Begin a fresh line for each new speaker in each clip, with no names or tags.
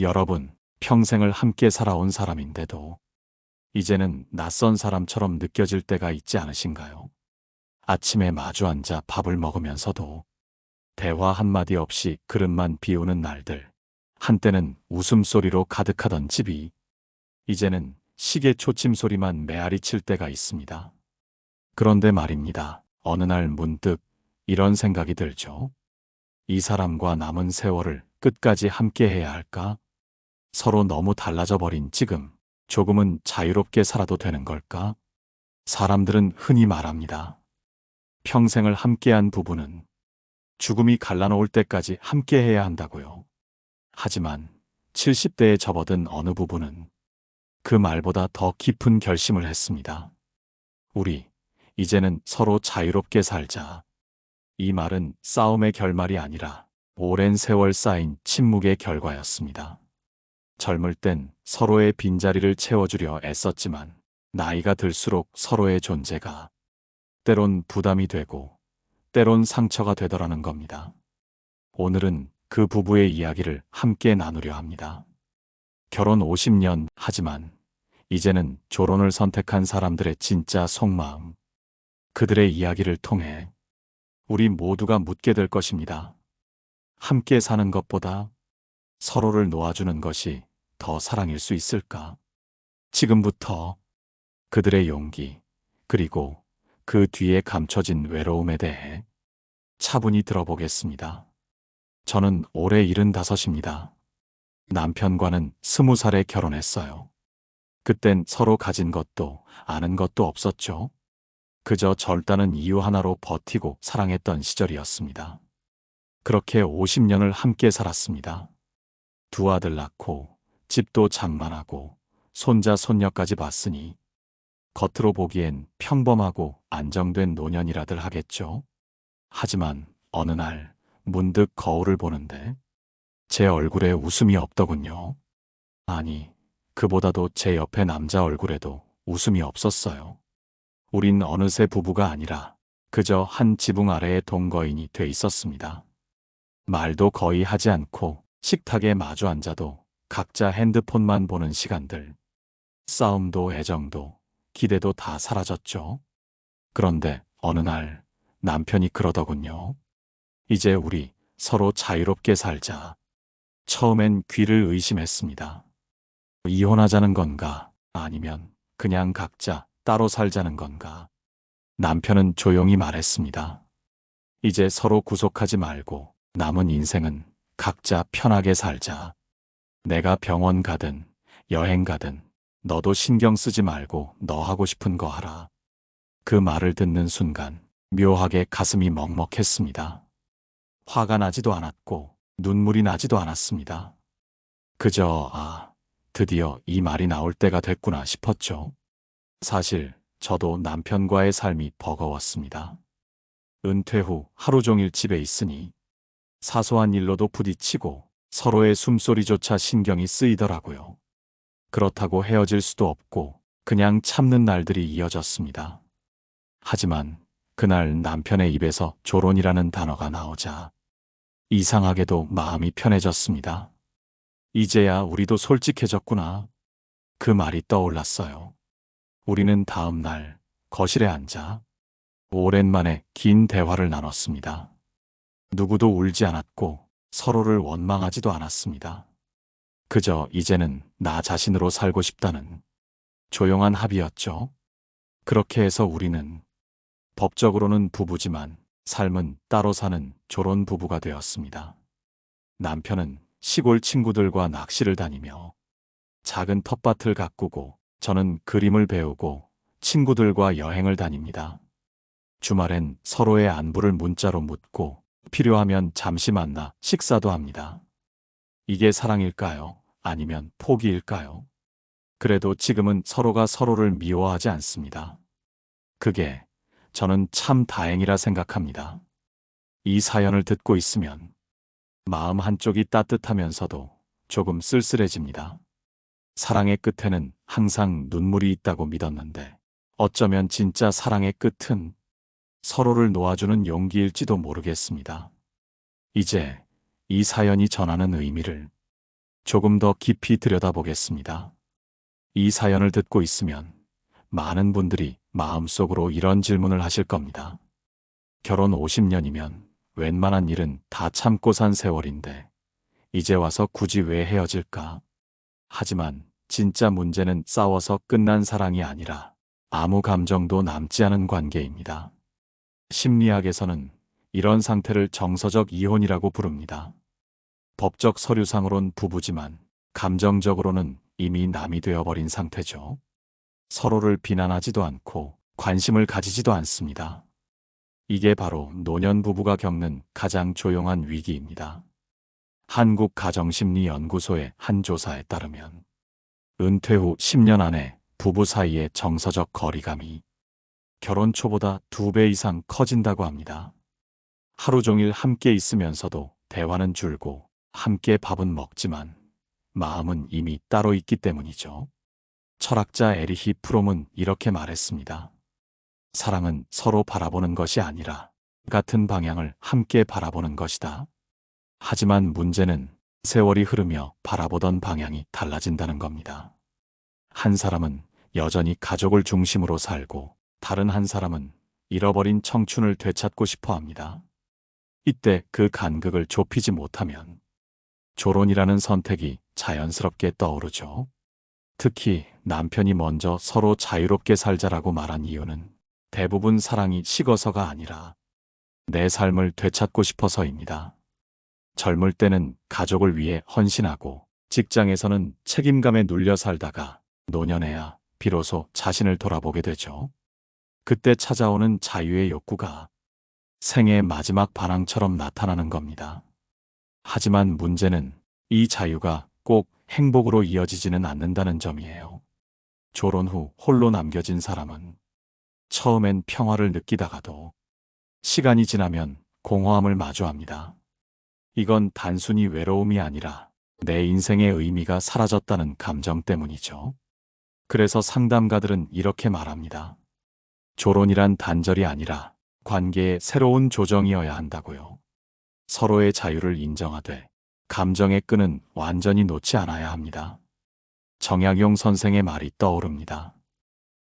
여러분, 평생을 함께 살아온 사람인데도 이제는 낯선 사람처럼 느껴질 때가 있지 않으신가요? 아침에 마주 앉아 밥을 먹으면서도 대화 한마디 없이 그릇만 비우는 날들, 한때는 웃음소리로 가득하던 집이 이제는 시계 초침 소리만 메아리 칠 때가 있습니다. 그런데 말입니다. 어느 날 문득 이런 생각이 들죠. 이 사람과 남은 세월을 끝까지 함께 해야 할까? 서로 너무 달라져 버린 지금, 조금은 자유롭게 살아도 되는 걸까? 사람들은 흔히 말합니다. 평생을 함께한 부부는 죽음이 갈라놓을 때까지 함께 해야 한다고요. 하지만 70대에 접어든 어느 부부는 그 말보다 더 깊은 결심을 했습니다. 우리, 이제는 서로 자유롭게 살자. 이 말은 싸움의 결말이 아니라 오랜 세월 쌓인 침묵의 결과였습니다. 젊을 땐 서로의 빈자리를 채워주려 애썼지만 나이가 들수록 서로의 존재가 때론 부담이 되고 때론 상처가 되더라는 겁니다. 오늘은 그 부부의 이야기를 함께 나누려 합니다. 결혼 50년 하지만 이제는 졸혼을 선택한 사람들의 진짜 속마음, 그들의 이야기를 통해 우리 모두가 묻게 될 것입니다. 함께 사는 것보다 서로를 놓아주는 것이 더 사랑일 수 있을까? 지금부터 그들의 용기, 그리고 그 뒤에 감춰진 외로움에 대해 차분히 들어보겠습니다. 저는 올해 75입니다. 남편과는 20살에 결혼했어요. 그땐 서로 가진 것도 아는 것도 없었죠. 그저 절다는 이유 하나로 버티고 사랑했던 시절이었습니다. 그렇게 50년을 함께 살았습니다. 두 아들 낳고 집도 장만하고 손자 손녀까지 봤으니 겉으로 보기엔 평범하고 안정된 노년이라들 하겠죠. 하지만 어느 날 문득 거울을 보는데 제 얼굴에 웃음이 없더군요. 아니, 그보다도 제 옆에 남자 얼굴에도 웃음이 없었어요. 우린 어느새 부부가 아니라 그저 한 지붕 아래의 동거인이 돼 있었습니다. 말도 거의 하지 않고 식탁에 마주 앉아도 각자 핸드폰만 보는 시간들. 싸움도 애정도 기대도 다 사라졌죠. 그런데 어느 날 남편이 그러더군요. 이제 우리 서로 자유롭게 살자. 처음엔 귀를 의심했습니다. 이혼하자는 건가? 아니면 그냥 각자 따로 살자는 건가? 남편은 조용히 말했습니다. 이제 서로 구속하지 말고 남은 인생은 각자 편하게 살자. 내가 병원 가든 여행 가든 너도 신경 쓰지 말고 너 하고 싶은 거 하라. 그 말을 듣는 순간 묘하게 가슴이 먹먹했습니다. 화가 나지도 않았고 눈물이 나지도 않았습니다. 그저 드디어 이 말이 나올 때가 됐구나 싶었죠. 사실 저도 남편과의 삶이 버거웠습니다. 은퇴 후 하루 종일 집에 있으니 사소한 일로도 부딪히고 서로의 숨소리조차 신경이 쓰이더라고요. 그렇다고 헤어질 수도 없고 그냥 참는 날들이 이어졌습니다. 하지만 그날 남편의 입에서 졸혼이라는 단어가 나오자 이상하게도 마음이 편해졌습니다. 이제야 우리도 솔직해졌구나. 그 말이 떠올랐어요. 우리는 다음 날 거실에 앉아 오랜만에 긴 대화를 나눴습니다. 누구도 울지 않았고 서로를 원망하지도 않았습니다. 그저 이제는 나 자신으로 살고 싶다는 조용한 합의였죠. 그렇게 해서 우리는 법적으로는 부부지만 삶은 따로 사는 졸혼 부부가 되었습니다. 남편은 시골 친구들과 낚시를 다니며 작은 텃밭을 가꾸고 저는 그림을 배우고 친구들과 여행을 다닙니다. 주말엔 서로의 안부를 문자로 묻고 필요하면 잠시 만나 식사도 합니다. 이게 사랑일까요? 아니면 포기일까요? 그래도 지금은 서로가 서로를 미워하지 않습니다. 그게 저는 참 다행이라 생각합니다. 이 사연을 듣고 있으면 마음 한쪽이 따뜻하면서도 조금 쓸쓸해집니다. 사랑의 끝에는 항상 눈물이 있다고 믿었는데 어쩌면 진짜 사랑의 끝은 서로를 놓아주는 용기일지도 모르겠습니다. 이제 이 사연이 전하는 의미를 조금 더 깊이 들여다보겠습니다. 이 사연을 듣고 있으면 많은 분들이 마음속으로 이런 질문을 하실 겁니다. 결혼 50년이면 웬만한 일은 다 참고 산 세월인데 이제 와서 굳이 왜 헤어질까? 하지만 진짜 문제는 싸워서 끝난 사랑이 아니라 아무 감정도 남지 않은 관계입니다. 심리학에서는 이런 상태를 정서적 이혼이라고 부릅니다. 법적 서류상으론 부부지만 감정적으로는 이미 남이 되어버린 상태죠. 서로를 비난하지도 않고 관심을 가지지도 않습니다. 이게 바로 노년 부부가 겪는 가장 조용한 위기입니다. 한국가정심리연구소의 한 조사에 따르면 은퇴 후 10년 안에 부부 사이의 정서적 거리감이 결혼 초보다 2배 이상 커진다고 합니다. 하루 종일 함께 있으면서도 대화는 줄고 함께 밥은 먹지만 마음은 이미 따로 있기 때문이죠. 철학자 에리히 프롬은 이렇게 말했습니다. 사랑은 서로 바라보는 것이 아니라 같은 방향을 함께 바라보는 것이다. 하지만 문제는 세월이 흐르며 바라보던 방향이 달라진다는 겁니다. 한 사람은 여전히 가족을 중심으로 살고 다른 한 사람은 잃어버린 청춘을 되찾고 싶어 합니다. 이때 그 간극을 좁히지 못하면 조론이라는 선택이 자연스럽게 떠오르죠. 특히 남편이 먼저 서로 자유롭게 살자라고 말한 이유는 대부분 사랑이 식어서가 아니라 내 삶을 되찾고 싶어서입니다. 젊을 때는 가족을 위해 헌신하고 직장에서는 책임감에 눌려 살다가 노년에야 비로소 자신을 돌아보게 되죠. 그때 찾아오는 자유의 욕구가 생의 마지막 반항처럼 나타나는 겁니다. 하지만 문제는 이 자유가 꼭 행복으로 이어지지는 않는다는 점이에요. 졸혼 후 홀로 남겨진 사람은 처음엔 평화를 느끼다가도 시간이 지나면 공허함을 마주합니다. 이건 단순히 외로움이 아니라 내 인생의 의미가 사라졌다는 감정 때문이죠. 그래서 상담가들은 이렇게 말합니다. 졸혼이란 단절이 아니라 관계의 새로운 조정이어야 한다고요. 서로의 자유를 인정하되 감정의 끈은 완전히 놓지 않아야 합니다. 정약용 선생의 말이 떠오릅니다.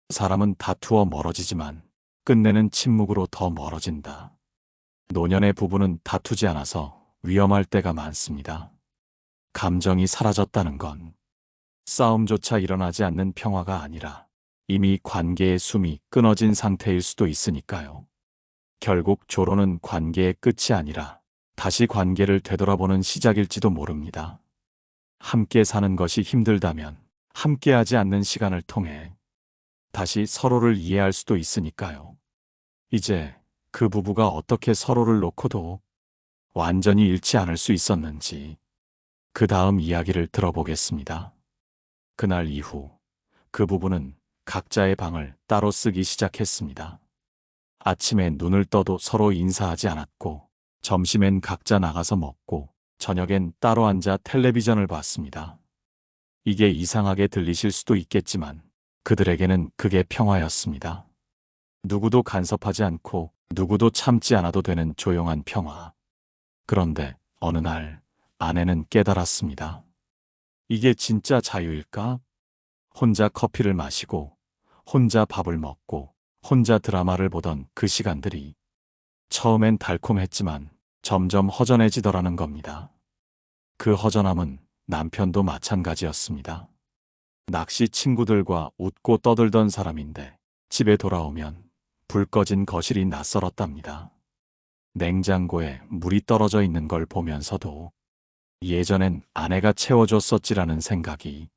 사람은 다투어 멀어지지만 끝내는 침묵으로 더 멀어진다. 노년의 부부는 다투지 않아서 위험할 때가 많습니다. 감정이 사라졌다는 건 싸움조차 일어나지 않는 평화가 아니라 이미 관계의 숨이 끊어진 상태일 수도 있으니까요. 결국 조론은 관계의 끝이 아니라 다시 관계를 되돌아보는 시작일지도 모릅니다. 함께 사는 것이 힘들다면 함께하지 않는 시간을 통해 다시 서로를 이해할 수도 있으니까요. 이제 그 부부가 어떻게 서로를 놓고도 완전히 잃지 않을 수 있었는지 그 다음 이야기를 들어보겠습니다. 그날 이후 그 부부는 각자의 방을 따로 쓰기 시작했습니다. 아침에 눈을 떠도 서로 인사하지 않았고 점심엔 각자 나가서 먹고 저녁엔 따로 앉아 텔레비전을 봤습니다. 이게 이상하게 들리실 수도 있겠지만 그들에게는 그게 평화였습니다. 누구도 간섭하지 않고 누구도 참지 않아도 되는 조용한 평화. 그런데 어느 날 아내는 깨달았습니다. 이게 진짜 자유일까? 혼자 커피를 마시고 혼자 밥을 먹고 혼자 드라마를 보던 그 시간들이 처음엔 달콤했지만 점점 허전해지더라는 겁니다. 그 허전함은 남편도 마찬가지였습니다. 낚시 친구들과 웃고 떠들던 사람인데 집에 돌아오면 불 꺼진 거실이 낯설었답니다. 냉장고에 물이 떨어져 있는 걸 보면서도 예전엔 아내가 채워줬었지라는 생각이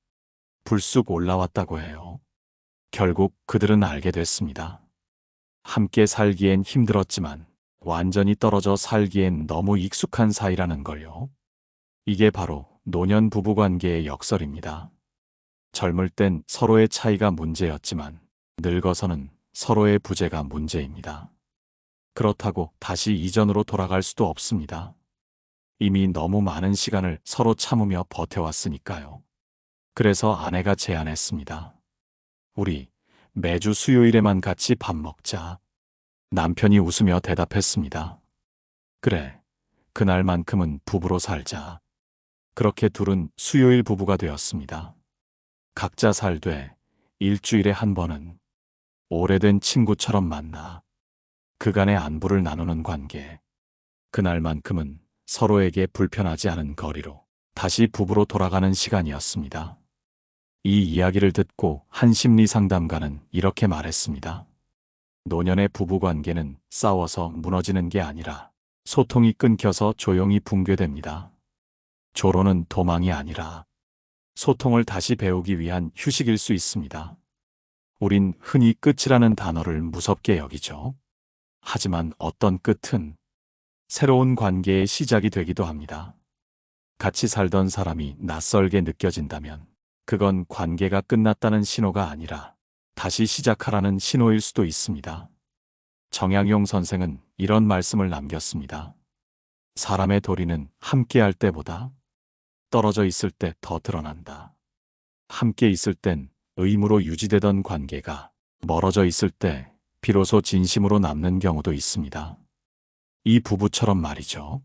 불쑥 올라왔다고 해요. 결국 그들은 알게 됐습니다. 함께 살기엔 힘들었지만 완전히 떨어져 살기엔 너무 익숙한 사이라는 걸요. 이게 바로 노년 부부관계의 역설입니다. 젊을 땐 서로의 차이가 문제였지만 늙어서는 서로의 부재가 문제입니다. 그렇다고 다시 이전으로 돌아갈 수도 없습니다. 이미 너무 많은 시간을 서로 참으며 버텨왔으니까요. 그래서 아내가 제안했습니다. 우리 매주 수요일에만 같이 밥 먹자. 남편이 웃으며 대답했습니다. 그래, 그날만큼은 부부로 살자. 그렇게 둘은 수요일 부부가 되었습니다. 각자 살되 일주일에 한 번은 오래된 친구처럼 만나 그간의 안부를 나누는 관계. 그날만큼은 서로에게 불편하지 않은 거리로 다시 부부로 돌아가는 시간이었습니다. 이 이야기를 듣고 한 심리 상담가는 이렇게 말했습니다. 노년의 부부 관계는 싸워서 무너지는 게 아니라 소통이 끊겨서 조용히 붕괴됩니다. 조로는 도망이 아니라 소통을 다시 배우기 위한 휴식일 수 있습니다. 우린 흔히 끝이라는 단어를 무섭게 여기죠. 하지만 어떤 끝은 새로운 관계의 시작이 되기도 합니다. 같이 살던 사람이 낯설게 느껴진다면 그건 관계가 끝났다는 신호가 아니라 다시 시작하라는 신호일 수도 있습니다. 정약용 선생은 이런 말씀을 남겼습니다. 사람의 도리는 함께할 때보다 떨어져 있을 때 더 드러난다. 함께 있을 땐 의무로 유지되던 관계가 멀어져 있을 때 비로소 진심으로 남는 경우도 있습니다. 이 부부처럼 말이죠.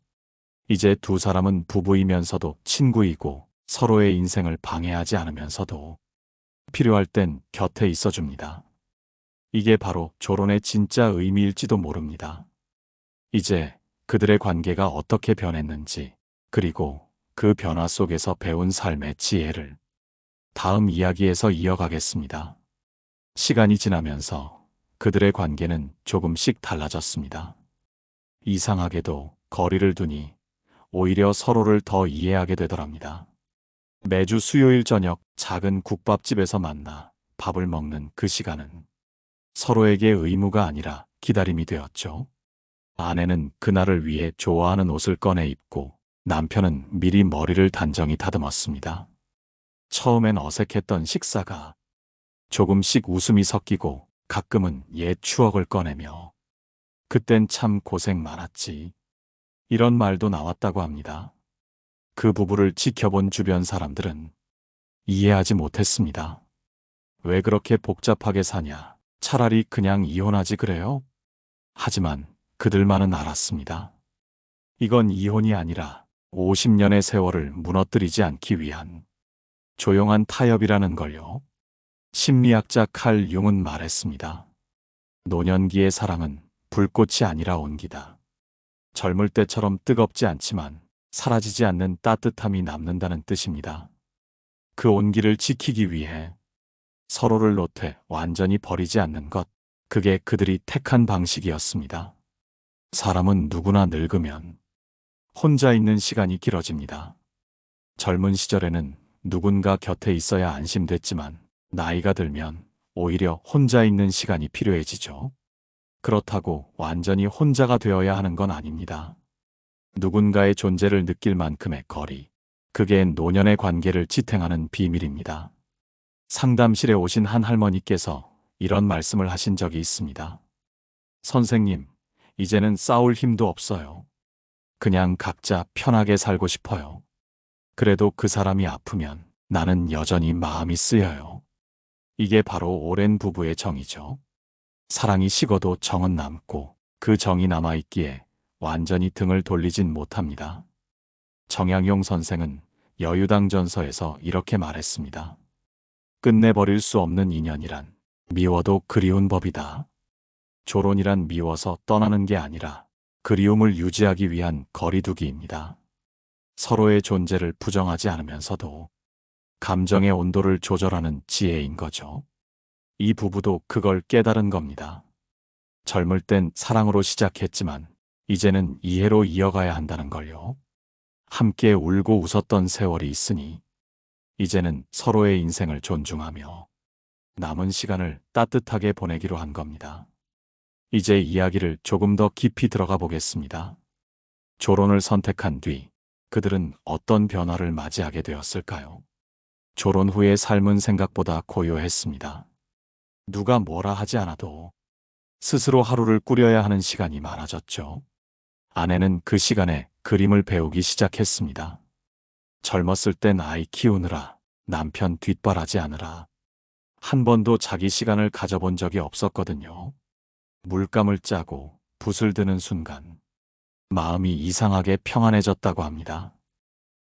이제 두 사람은 부부이면서도 친구이고 서로의 인생을 방해하지 않으면서도 필요할 땐 곁에 있어줍니다. 이게 바로 조론의 진짜 의미일지도 모릅니다. 이제 그들의 관계가 어떻게 변했는지, 그리고 그 변화 속에서 배운 삶의 지혜를 다음 이야기에서 이어가겠습니다. 시간이 지나면서 그들의 관계는 조금씩 달라졌습니다. 이상하게도 거리를 두니 오히려 서로를 더 이해하게 되더랍니다. 매주 수요일 저녁 작은 국밥집에서 만나 밥을 먹는 그 시간은 서로에게 의무가 아니라 기다림이 되었죠. 아내는 그날을 위해 좋아하는 옷을 꺼내 입고 남편은 미리 머리를 단정히 다듬었습니다. 처음엔 어색했던 식사가 조금씩 웃음이 섞이고 가끔은 옛 추억을 꺼내며 그땐 참 고생 많았지. 이런 말도 나왔다고 합니다. 그 부부를 지켜본 주변 사람들은 이해하지 못했습니다. 왜 그렇게 복잡하게 사냐? 차라리 그냥 이혼하지 그래요? 하지만 그들만은 알았습니다. 이건 이혼이 아니라 50년의 세월을 무너뜨리지 않기 위한 조용한 타협이라는 걸요. 심리학자 칼 융은 말했습니다. 노년기의 사랑은 불꽃이 아니라 온기다. 젊을 때처럼 뜨겁지 않지만 사라지지 않는 따뜻함이 남는다는 뜻입니다. 그 온기를 지키기 위해 서로를 놓되 완전히 버리지 않는 것, 그게 그들이 택한 방식이었습니다. 사람은 누구나 늙으면 혼자 있는 시간이 길어집니다. 젊은 시절에는 누군가 곁에 있어야 안심됐지만 나이가 들면 오히려 혼자 있는 시간이 필요해지죠. 그렇다고 완전히 혼자가 되어야 하는 건 아닙니다. 누군가의 존재를 느낄 만큼의 거리, 그게 노년의 관계를 지탱하는 비밀입니다. 상담실에 오신 한 할머니께서 이런 말씀을 하신 적이 있습니다. 선생님, 이제는 싸울 힘도 없어요. 그냥 각자 편하게 살고 싶어요. 그래도 그 사람이 아프면 나는 여전히 마음이 쓰여요. 이게 바로 오랜 부부의 정이죠. 사랑이 식어도 정은 남고 그 정이 남아있기에 완전히 등을 돌리진 못합니다. 정약용 선생은 여유당전서에서 이렇게 말했습니다. 끝내버릴 수 없는 인연이란 미워도 그리운 법이다. 조론이란 미워서 떠나는 게 아니라 그리움을 유지하기 위한 거리두기입니다. 서로의 존재를 부정하지 않으면서도 감정의 온도를 조절하는 지혜인 거죠. 이 부부도 그걸 깨달은 겁니다. 젊을 땐 사랑으로 시작했지만 이제는 이해로 이어가야 한다는 걸요. 함께 울고 웃었던 세월이 있으니 이제는 서로의 인생을 존중하며 남은 시간을 따뜻하게 보내기로 한 겁니다. 이제 이야기를 조금 더 깊이 들어가 보겠습니다. 조론을 선택한 뒤 그들은 어떤 변화를 맞이하게 되었을까요? 조론 후의 삶은 생각보다 고요했습니다. 누가 뭐라 하지 않아도 스스로 하루를 꾸려야 하는 시간이 많아졌죠. 아내는 그 시간에 그림을 배우기 시작했습니다. 젊었을 땐 아이 키우느라, 남편 뒷바라지 하느라 한 번도 자기 시간을 가져본 적이 없었거든요. 물감을 짜고 붓을 드는 순간 마음이 이상하게 평안해졌다고 합니다.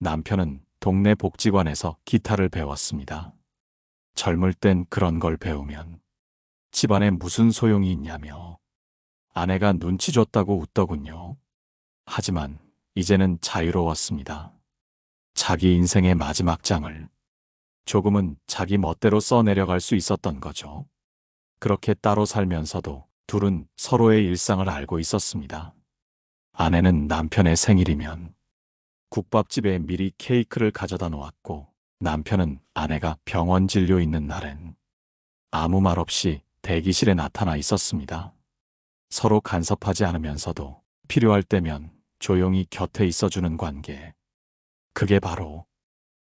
남편은 동네 복지관에서 기타를 배웠습니다. 젊을 땐 그런 걸 배우면 집안에 무슨 소용이 있냐며 아내가 눈치 줬다고 웃더군요. 하지만 이제는 자유로웠습니다. 자기 인생의 마지막 장을 조금은 자기 멋대로 써내려갈 수 있었던 거죠. 그렇게 따로 살면서도 둘은 서로의 일상을 알고 있었습니다. 아내는 남편의 생일이면 국밥집에 미리 케이크를 가져다 놓았고, 남편은 아내가 병원 진료 있는 날엔 아무 말 없이 대기실에 나타나 있었습니다. 서로 간섭하지 않으면서도 필요할 때면 조용히 곁에 있어주는 관계. 그게 바로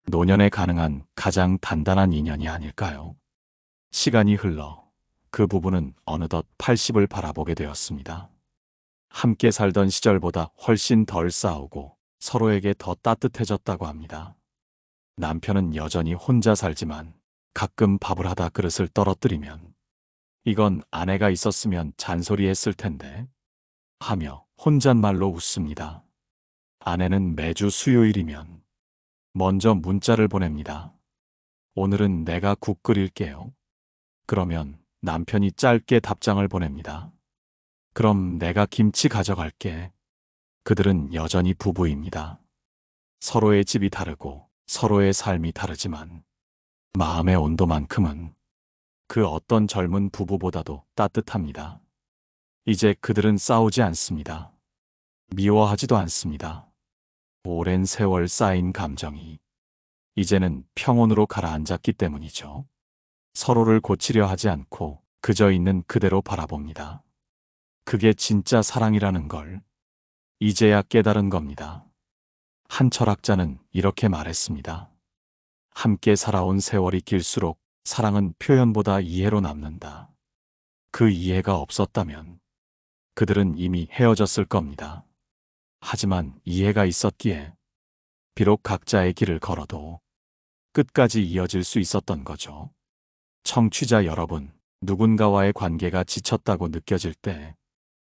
노년에 가능한 가장 단단한 인연이 아닐까요? 시간이 흘러 그 부부는 어느덧 80을 바라보게 되었습니다. 함께 살던 시절보다 훨씬 덜 싸우고 서로에게 더 따뜻해졌다고 합니다. 남편은 여전히 혼자 살지만 가끔 밥을 하다 그릇을 떨어뜨리면 이건 아내가 있었으면 잔소리했을 텐데 하며 혼잣말로 웃습니다. 아내는 매주 수요일이면 먼저 문자를 보냅니다. 오늘은 내가 국 끓일게요. 그러면 남편이 짧게 답장을 보냅니다. 그럼 내가 김치 가져갈게. 그들은 여전히 부부입니다. 서로의 집이 다르고 서로의 삶이 다르지만 마음의 온도만큼은 그 어떤 젊은 부부보다도 따뜻합니다. 이제 그들은 싸우지 않습니다. 미워하지도 않습니다. 오랜 세월 쌓인 감정이 이제는 평온으로 가라앉았기 때문이죠. 서로를 고치려 하지 않고 그저 있는 그대로 바라봅니다. 그게 진짜 사랑이라는 걸 이제야 깨달은 겁니다. 한 철학자는 이렇게 말했습니다. 함께 살아온 세월이 길수록 사랑은 표현보다 이해로 남는다. 그 이해가 없었다면 그들은 이미 헤어졌을 겁니다. 하지만 이해가 있었기에 비록 각자의 길을 걸어도 끝까지 이어질 수 있었던 거죠. 청취자 여러분, 누군가와의 관계가 지쳤다고 느껴질 때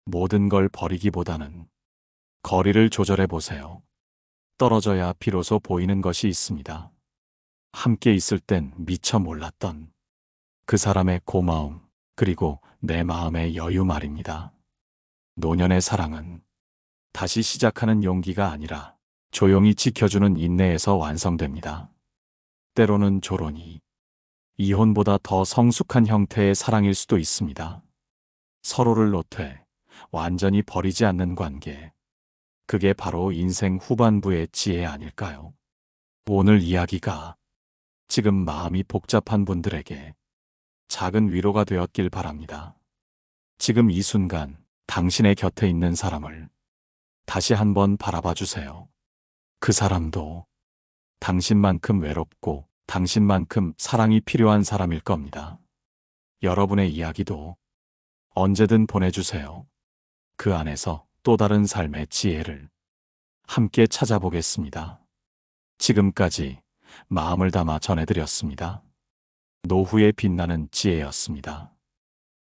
모든 걸 버리기보다는 거리를 조절해 보세요. 떨어져야 비로소 보이는 것이 있습니다. 함께 있을 땐 미처 몰랐던 그 사람의 고마움, 그리고 내 마음의 여유 말입니다. 노년의 사랑은 다시 시작하는 용기가 아니라 조용히 지켜주는 인내에서 완성됩니다. 때로는 조론이 이혼보다 더 성숙한 형태의 사랑일 수도 있습니다. 서로를 놓되 완전히 버리지 않는 관계. 그게 바로 인생 후반부의 지혜 아닐까요? 오늘 이야기가 지금 마음이 복잡한 분들에게 작은 위로가 되었길 바랍니다. 지금 이 순간 당신의 곁에 있는 사람을 다시 한번 바라봐 주세요. 그 사람도 당신만큼 외롭고 당신만큼 사랑이 필요한 사람일 겁니다. 여러분의 이야기도 언제든 보내주세요. 그 안에서 또 다른 삶의 지혜를 함께 찾아보겠습니다. 지금까지 마음을 담아 전해드렸습니다. 노후에 빛나는 지혜였습니다.